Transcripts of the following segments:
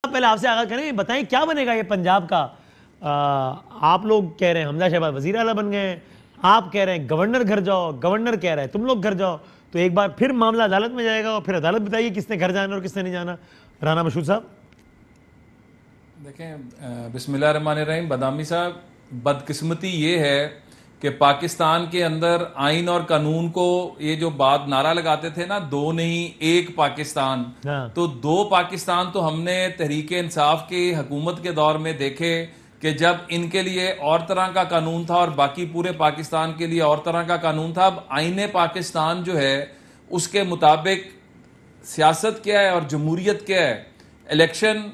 پہلے آپ سے آغاز کریں، بتائیں کیا بنے گا یہ پنجاب کا؟ آپ لوگ کہہ رہے ہیں حمزہ شہباز وزیر اعلیٰ بن گئے ہیں، آپ کہہ رہے ہیں گورنر گھر جاؤ، گورنر کہہ رہا ہے تم لوگ گھر جاؤ، تو ایک بار پھر معاملہ عدالت میں جائے گا اور پھر عدالت بتائیے کس نے گھر جانا اور کس نے نہیں جانا۔ رانا مشہود صاحب دیکھیں، بسم اللہ الرحمن الرحیم۔ بدامی صاحب، بدقسمتی یہ ہے کہ پاکستان کے اندر آئین اور قانون کو یہ جو بات نعرہ لگاتے تھے نا، دو نہیں ایک پاکستان، تو دو پاکستان تو ہم نے تحریک انصاف کی حکومت کے دور میں دیکھے کہ جب ان کے لیے اور طرح کا قانون تھا اور باقی پورے پاکستان کے لیے اور طرح کا قانون تھا۔ اب آئین پاکستان جو ہے اس کے مطابق سیاست کیا ہے اور جمہوریت کیا ہے؟ الیکشن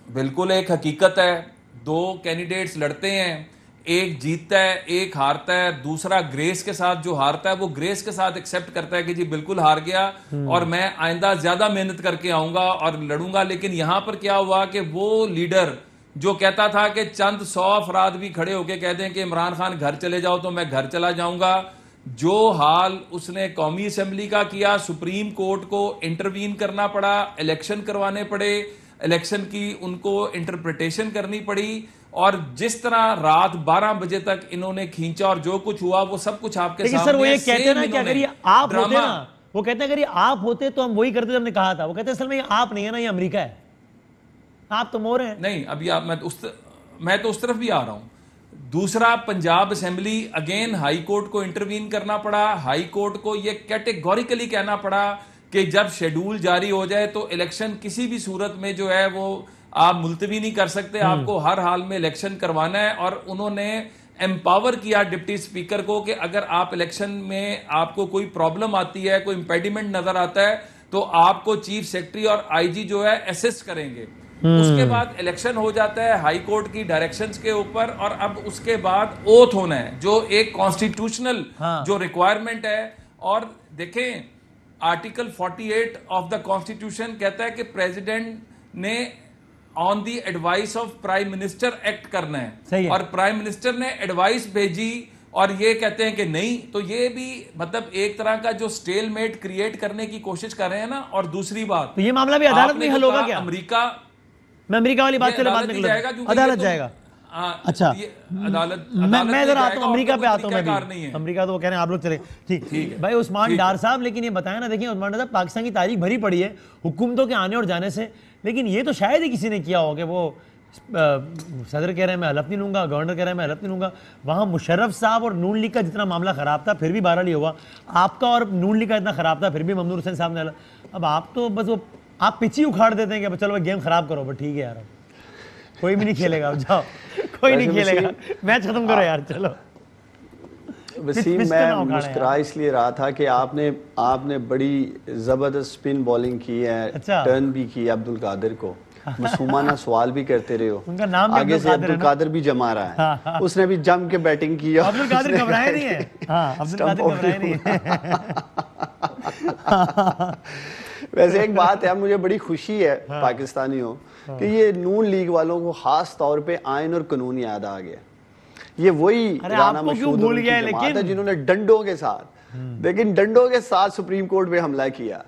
بالکل ایک حقیقت ہے، دو کینڈیڈیٹس لڑتے ہیں، ایک جیتتا ہے ایک ہارتا ہے، دوسرا گریس کے ساتھ جو ہارتا ہے وہ گریس کے ساتھ ایکسیپٹ کرتا ہے کہ جی بالکل ہار گیا اور میں آئندہ زیادہ محنت کر کے آؤں گا اور لڑوں گا۔ لیکن یہاں پر کیا ہوا کہ وہ لیڈر جو کہتا تھا کہ چند 100 افراد بھی کھڑے ہو کے کہہ دیں کہ عمران خان گھر چلے جاؤ تو میں گھر چلا جاؤں گا، جو حال اس نے قومی اسمبلی کا کیا، سپریم کورٹ کو انٹروین کرنا پڑا، الیکشن کروانے پڑے، الیکشن کی ان کو انٹرپریٹیشن کرنی پڑی، اور جس طرح رات 12 بجے تک انہوں نے کھینچا اور جو کچھ ہوا وہ سب کچھ آپ کے سامنے ہے۔ سر وہ یہ کہتے ہیں نا کہ اگر یہ آپ ہوتے نا، وہ کہتے ہیں اگر یہ آپ ہوتے تو ہم وہی کرتے جو ہم نے کہا تھا۔ وہ کہتے ہیں اصل میں یہ آپ نہیں ہے نا، یہ امریکہ ہے، آپ تو مور ہیں۔ نہیں، ابھی میں تو اس طرف بھی آ رہا ہوں۔ دوسرا، Punjab assembly again high court کو انٹروین کرنا پڑا، ہائی کورٹ کو یہ کیٹیگوریکلی کہنا پڑا کہ جب شیڈول جاری ہو جائے تو الیکشن کسی بھی صورت میں جو ہے وہ آپ ملتوی نہیں کر سکتے، آپ کو ہر حال میں الیکشن کروانا ہے۔ اور انہوں نے امپاور کیا ڈپٹی اسپیکر کو کہ اگر آپ الیکشن میں آپ کو کوئی پرابلم آتی ہے، کوئی امپیڈیمنٹ نظر آتا ہے تو آپ کو چیف سیکرٹری اور آئی جی جو ہے اسسٹ کریں گے۔ اس کے بعد الیکشن ہو جاتا ہے ہائی کورٹ کی ڈائریکشنز کے اوپر، اور اب اس کے بعد اوتھ ہونا ہے جو ایک کانسٹیٹیوشنل جو ریکوائرمنٹ ہے۔ اور دیکھیں آرٹیکل 48 آف دا کانسٹیٹیوشن کہتا ہے کہ پریزیڈنٹ نے on the advice of prime minister act کرنا ہے، اور پرائم منسٹر نے ایڈوائس بھیجی اور یہ کہتے ہیں کہ نہیں، تو یہ بھی مطلب ایک طرح کا جو سٹیل میٹ کریٹ کرنے کی کوشش کر رہے ہیں نا۔ اور دوسری بات، تو یہ معاملہ بھی عدالت میں حل ہوگا کیا؟ امریکہ، میں امریکہ والی بات چلے بعد میں عدالت جائے گا۔ اچھا، میں ذرا آتا ہوں امریکہ پہ آتا ہوں۔ میں امریکہ تو وہ کہہ رہے ہیں آپ لوگ چلے، ٹھیک بھائی عثمان ڈار صاحب، لیکن یہ بتائیں نا، دیکھیں عثمان ڈار صاحب پاکستان کی تاریخ بھری پڑی ہے حکومتوں کے آنے اور جانے سے، لیکن یہ تو شاید ہی کسی نے کیا ہو کہ وہ صدر کہہ رہے ہیں میں حلف نہیں لوں گا، گورنر کہہ رہے ہیں میں حلف نہیں لوں گا۔ وہاں مشرف صاحب اور نون لیگ کا جتنا معاملہ خراب تھا پھر بھی بہرحال یہ ہوا، آپ کا اور نون لیگ کا اتنا خراب تھا پھر بھی ممنون حسین صاحب نے حلف۔ اب آپ تو بس وہ آپ پچ ہی اکھاڑ دیتے ہیں کہ چلو گیم خراب کرو، بس ٹھیک ہے یار کوئی بھی نہیں کھیلے گا، اب جاؤ کوئی نہیں کھیلے گا، میچ ختم کرو یار چلو۔ وسیم، میں مسکرا اس لیے رہا تھا کہ آپ نے بڑی زبردست سپن بولنگ کی ہے، ٹرن بھی کی عبدالقادر کو، معصومانہ سوال بھی کرتے رہے ہو، آگے سے عبدالقادر بھی جما رہا ہے، اس نے بھی جم کے بیٹنگ کی۔ عبدالقادر گھبرائے نہیں ہے، عبدالقادر گھبرائے نہیں ہے۔ ویسے ایک بات ہے، مجھے بڑی خوشی ہے پاکستانی ہو کہ یہ نون لیگ والوں کو خاص طور پہ آئین اور قانون یاد آ گیا۔ یہ وہی رانا مشہود کی جماعت ہے جنہوں نے ڈنڈوں کے ساتھ سپریم کورٹ پہ حملہ کیا۔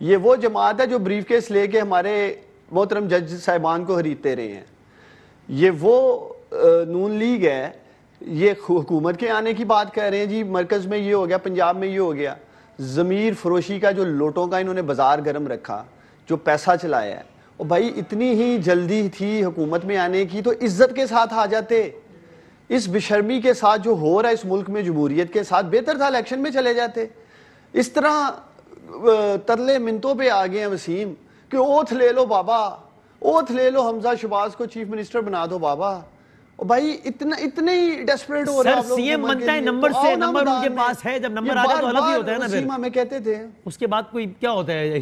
یہ وہ جماعت ہے جو بریف کیس لے کے ہمارے محترم جج صاحبان کو خریدتے رہے ہیں۔ یہ وہ نون لیگ ہے، یہ حکومت کے آنے کی بات کہہ رہے ہیں، جی مرکز میں یہ ہو گیا، پنجاب میں یہ ہو گیا۔ ضمیر فروشی کا جو لوٹوں کا انہوں نے بازار گرم رکھا، جو پیسہ چلایا ہے، اور بھائی اتنی ہی جلدی تھی حکومت میں آنے کی تو عزت کے ساتھ آ جاتے۔ اس بشرمی کے ساتھ جو ہو رہا ہے اس ملک میں جمہوریت کے ساتھ، بہتر تھا الیکشن میں چلے جاتے۔ اس طرح ترلے منتوں پہ آ گئے ہیں وسیم کہ اوتھ لے لو بابا، اوتھ لے لو، حمزہ شہباز کو چیف منسٹر بنا دو بابا۔ بھائی اتنے ہی ڈیسپریٹ ہو رہے ہیں آپ لوگ۔ سی ایم بنتا ہے نمبر سے، نمبر ان کے پاس ہے، جب نمبر آ جائے تو حلف ہی ہوتا ہے نا۔ وسیم ہمیں کہتے تھے اس کے بعد کوئی کیا ہوتا ہے،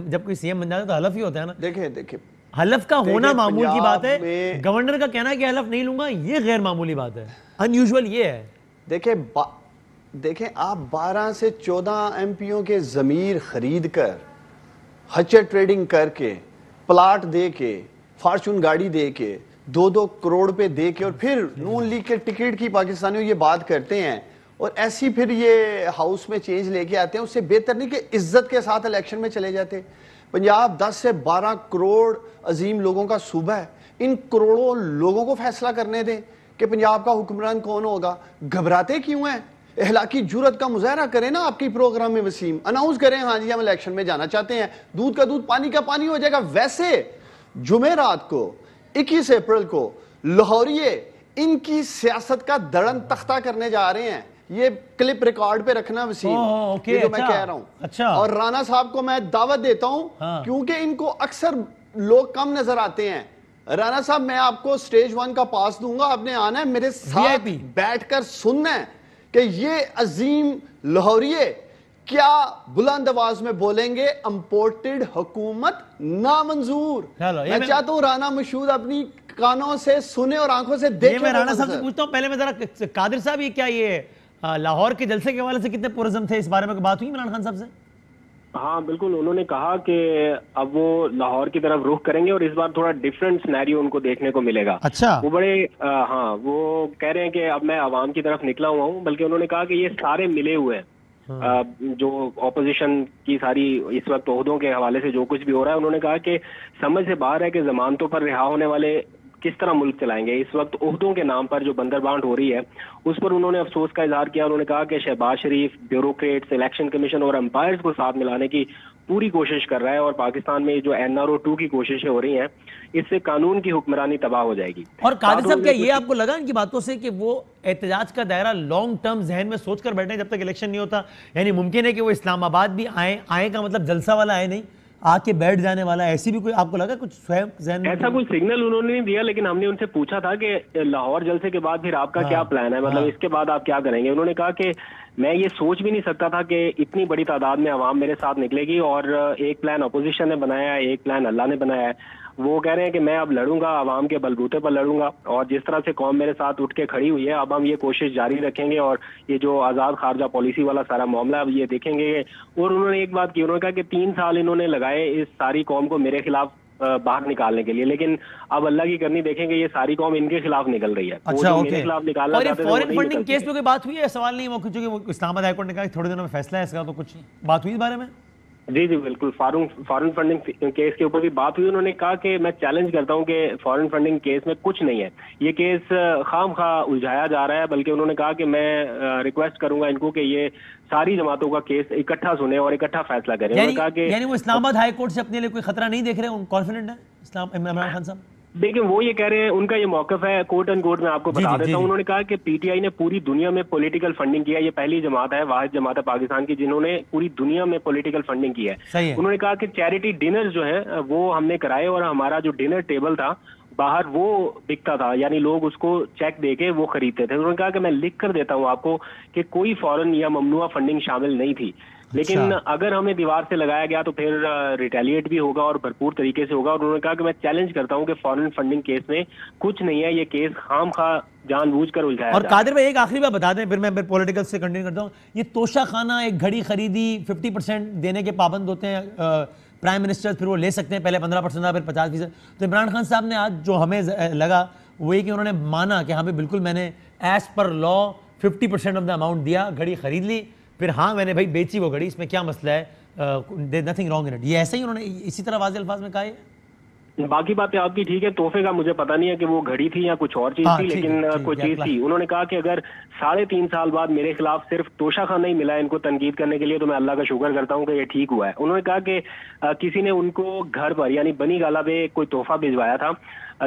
جب کوئی سی ایم بن جاتا ہے تو حلف ہی ہوتا ہے نا۔ دیکھیں حلف کا ہونا معمول کی بات ہے، گورنر کا کہنا ہے کہ حلف نہیں لوں گا یہ غیر معمولی بات ہے، ان یوزول یہ ہے۔ دیکھیں آپ 12 سے 14 ایم پیوں کے ضمیر خرید کر، ہچر ٹریڈنگ کر کے، پلاٹ دے کے، فارچون گاڑی دے کے، 2-2 کروڑ پہ دے کے، اور پھر نون لیگ کے ٹکٹ کی پاکستانیوں یہ بات کرتے ہیں، اور ایسی پھر یہ ہاؤس میں چینج لے کے آتے ہیں۔ اس سے بہتر نہیں کہ عزت کے ساتھ الیکشن میں چلے جاتے۔ پنجاب 10 سے 12 کروڑ عظیم لوگوں کا صوبہ ہے, ان کروڑوں لوگوں کو فیصلہ کرنے دیں کہ پنجاب کا حکمران کون ہوگا. گھبراتے کیوں ہیں؟ اخلاقی جرت کا مظاہرہ کریں نا آپ کی پروگرام میں وسیم, اناؤنس کریں ہاں جی ہم الیکشن میں جانا چاہتے ہیں, دودھ کا دودھ پانی کا پانی ہو جائے گا. ویسے جمعرات کو 21 اپریل کو لاہوریے ان کی سیاست کا دڑن تختہ کرنے جا رہے ہیں. یہ کلپ ریکارڈ پہ رکھنا وسیم, یہ جو میں کہہ رہا ہوں. اور رانا صاحب کو میں دعوت دیتا ہوں کیونکہ ان کو اکثر لوگ کم نظر آتے ہیں. رانا صاحب میں آپ کو سٹیج 1 کا پاس دوں گا, آپ نے آنا ہے میرے ساتھ بیٹھ کر سننا ہے کہ یہ عظیم لاہوریے کیا بلند آواز میں بولیں گے. امپورٹڈ حکومت نامنظور. میں چاہتا ہوں رانا مشہود اپنی کانوں سے سنے اور آنکھوں سے دیکھیں. میں رانا صاحب سے پوچھتا ہوں پہلے, میں ذرا قادر صاحب یہ کیا یہ لاہور کے جلسے کے حوالے سے کتنے پرعزم تھے, اس بارے میں بات ہوئی عمران خان صاحب سے؟ ہاں بالکل, انہوں نے کہا کہ اب وہ لاہور کی طرف رخ کریں گے اور اس بار تھوڑا ڈیفرنٹ سینیریو ان کو دیکھنے کو ملے گا. اچھا, وہ بڑے ہاں وہ کہہ رہے ہیں کہ اب میں عوام کی طرف نکلا ہوا ہوں, بلکہ انہوں نے کہا کہ یہ سارے ملے ہوئے ہیں جو اپوزیشن کی ساری اس وقت عہدوں کے حوالے سے جو کچھ بھی ہو رہا ہے. انہوں نے کہا کہ سمجھ سے باہر ہے کہ ضمانتوں پر رہا ہونے والے کس طرح ملک چلائیں گے. اس وقت عہدوں کے نام پر جو بندر بانٹ ہو رہی ہے اس پر انہوں نے افسوس کا اظہار کیا. انہوں نے کہا کہ شہباز شریف بیوروکریٹس, الیکشن کمیشن اور امپائرز کو ساتھ ملانے کی پوری کوشش کر رہا ہے, اور پاکستان میں جو NRO 2 کی کوششیں ہو رہی ہیں اس سے قانون کی حکمرانی تباہ ہو جائے گی. اور قادر صاحب کیا یہ آپ کو لگا ان کی باتوں سے کہ وہ احتجاج کا دائرہ لانگ ٹرم ذہن میں سوچ کر بیٹھے جب تک الیکشن نہیں ہوتا؟ یعنی ممکن ہے کہ وہ اسلام آباد بھی آئے کا مطلب جلسہ والا آئے نہیں, آ کے بیٹھ جانے والا, ایسی بھی کوئی آپ کو لگا کچھ ذہن میں؟ ایسا کوئی سگنل انہوں نے نہیں دیا, لیکن ہم نے ان سے پوچھا تھا کہ لاہور جلسے کے بعد پھر آپ کا کیا پلان ہے, مطلب اس کے بعد آپ کیا کریں گے. انہوں نے کہا کہ میں یہ سوچ بھی نہیں سکتا تھا کہ اتنی بڑی تعداد میں عوام میرے ساتھ نکلے گی, اور ایک پلان اپوزیشن نے بنایا ہے, ایک پلان اللہ نے بنایا ہے. وہ کہہ رہے ہیں کہ میں اب لڑوں گا, عوام کے بلبوتے پر لڑوں گا, اور جس طرح سے قوم میرے ساتھ اٹھ کے کھڑی ہوئی ہے اب ہم یہ کوشش جاری رکھیں گے, اور یہ جو آزاد خارجہ پالیسی والا سارا معاملہ اب یہ دیکھیں گے. اور انہوں نے ایک بات کی, انہوں نے کہا کہ 3 سال انہوں نے لگائے اس ساری قوم کو میرے خلاف باہر نکالنے کے لیے, لیکن اب اللہ کی کرنی دیکھیں گے یہ ساری قوم ان کے خلاف نکل رہی ہے. اچھا, میرے خلاف نکالنا چاہتے ہیں. فورن فنڈنگ کیس پہ کوئی بات ہوئی ہے؟ سوال نہیں ہے, چونکہ وہ اسلام آباد ہائی کورٹ نے کہا کہ تھوڑے دنوں میں فیصلہ ہے اس کا, تو کچھ بات ہوئی اس بارے میں؟ جی بالکل, فارن فنڈنگ کیس کے اوپر بھی بات ہوئی. انہوں نے کہا کہ میں چیلنج کرتا ہوں کہ فارن فنڈنگ کیس میں کچھ نہیں ہے, یہ کیس خام خواہ الجھایا جا رہا ہے, بلکہ انہوں نے کہا کہ میں ریکویسٹ کروں گا ان کو کہ یہ ساری جماعتوں کا کیس اکٹھا سنیں اور اکٹھا فیصلہ کریں. یعنی وہ اسلام آباد ہائی کورٹ سے اپنے لیے کوئی خطرہ نہیں دیکھ رہے, کانفیڈنٹ ہیں عمران خان صاحب؟ دیکھیں وہ یہ کہہ رہے ہیں, ان کا یہ موقف ہے کوٹ اینڈ کوٹ میں آپ کو بتا دیتا ہوں. انہوں نے کہا کہ پی ٹی آئی نے پوری دنیا میں پولیٹیکل فنڈنگ کیا, یہ پہلی جماعت ہے, واحد جماعت ہے پاکستان کی جنہوں نے پوری دنیا میں پولیٹیکل فنڈنگ کی ہے. انہوں نے کہا کہ چیریٹی ڈنر جو ہے وہ ہم نے کرائے, اور ہمارا جو ڈنر ٹیبل تھا باہر وہ بکتا تھا, یعنی لوگ اس کو چیک دے کے وہ خریدتے تھے. انہوں نے کہا کہ میں لکھ کر دیتا ہوں آپ کو کہ کوئی فورن یا ممنوعہ فنڈنگ شامل نہیں تھی, لیکن اگر ہمیں دیوار سے لگایا گیا تو پھر ریٹیلیٹ بھی ہوگا اور بھرپور طریقے سے ہوگا. اور انہوں نے کہا کہ میں چیلنج کرتا ہوں کہ فارن فنڈنگ کیس میں کچھ نہیں ہے, یہ کیس خام خواہ جان بوجھ کر الجھایا. اور قادر بھائی ایک آخری بات بتا دیں, پھر میں پولیٹیکل سے کنٹینیو کرتا ہوں. یہ توشہ خانہ ایک گھڑی خریدی 50% دینے کے پابند ہوتے ہیں پرائم منسٹر, پھر وہ لے سکتے ہیں, پہلے 15% تھا پھر 50%. تو عمران خان صاحب نے آج جو ہمیں لگا وہ یہ کہ انہوں نے مانا کہ ہاں بھائی بالکل میں نے as per law 50% of the amount دیا, گھڑی خرید لی, پھر ہاں میں نے بھائی بیچی وہ گھڑی, اس میں کیا مسئلہ ہے, نتھنگ رانگ ان اٹ. یہ ایسا ہی انہوں نے اسی طرح واضح الفاظ میں کہا ہے. باقی باتیں آپ کی ٹھیک ہے, تحفے کا مجھے پتہ نہیں ہے کہ وہ گھڑی تھی یا کچھ اور چیز تھی, لیکن کوئی چیز تھی. انہوں نے کہا کہ اگر 3.5 سال بعد میرے خلاف صرف توشہ خانہ ہی ملا ہے ان کو تنقید کرنے کے لیے تو میں اللہ کا شکر کرتا ہوں کہ یہ ٹھیک ہوا ہے. انہوں نے کہا کہ کسی نے ان کو گھر پر یعنی بنی گالہ پہ کوئی تحفہ بھجوایا تھا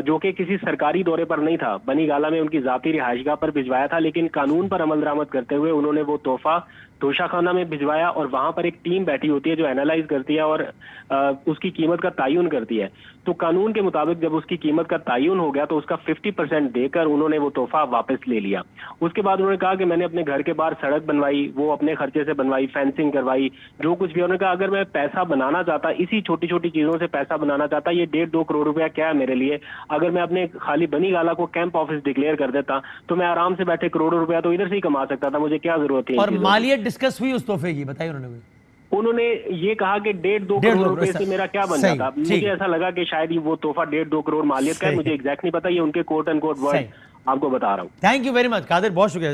جو کہ کسی سرکاری دورے پر نہیں تھا, بنی گالہ میں ان کی ذاتی رہائش گاہ پر بھجوایا تھا, لیکن قانون پر عمل درآمد کرتے ہوئے انہوں نے وہ تحفہ توشہ خانہ میں بھجوایا, اور وہاں پر ایک ٹیم بیٹھی ہوتی ہے جو اینالائز کرتی ہے اور اس کی قیمت کا تعین کرتی ہے. تو قانون کے مطابق جب اس کی قیمت کا تعین ہو گیا تو اس کا 50% دے کر انہوں نے وہ تحفہ واپس لے لیا. اس کے بعد انہوں نے کہا کہ میں نے اپنے گھر کے باہر سڑک بنوائی, وہ اپنے خرچے سے بنوائی, فینسنگ کروائی, جو کچھ بھی. انہوں نے کہا اگر میں پیسہ بنانا چاہتا, اسی چھوٹی چھوٹی چیزوں سے پیسہ بنانا چاہتا, یہ 1.5-2 کروڑ روپیہ کیا ہے میرے لیے. اگر میں اپنے خالی بنی گالہ کو کیمپ آفس ڈکلیئر کر دیتا تو میں آرام سے بیٹھے کروڑوں روپیہ تو ادھر سے ہی کما سکتا تھا, مجھے کیا ضرورت تھی. اور مالیت ڈسکس ہوئی اس تحفے کی, بتائیے انہوں نے یہ کہا کہ 1.5-2 کروڑ روپے سے میرا کیا بن جاتا. مجھے ایسا لگا کہ شاید وہ تحفہ 1.5-2 کروڑ مالیت کا ہے, مجھے ایگزیکٹ نہیں پتا, یہ ان کے کوٹ اینڈ کوٹ ورڈ آپ کو بتا رہا ہوں. تھینک یو ویری مچ قادر, بہت شکریہ.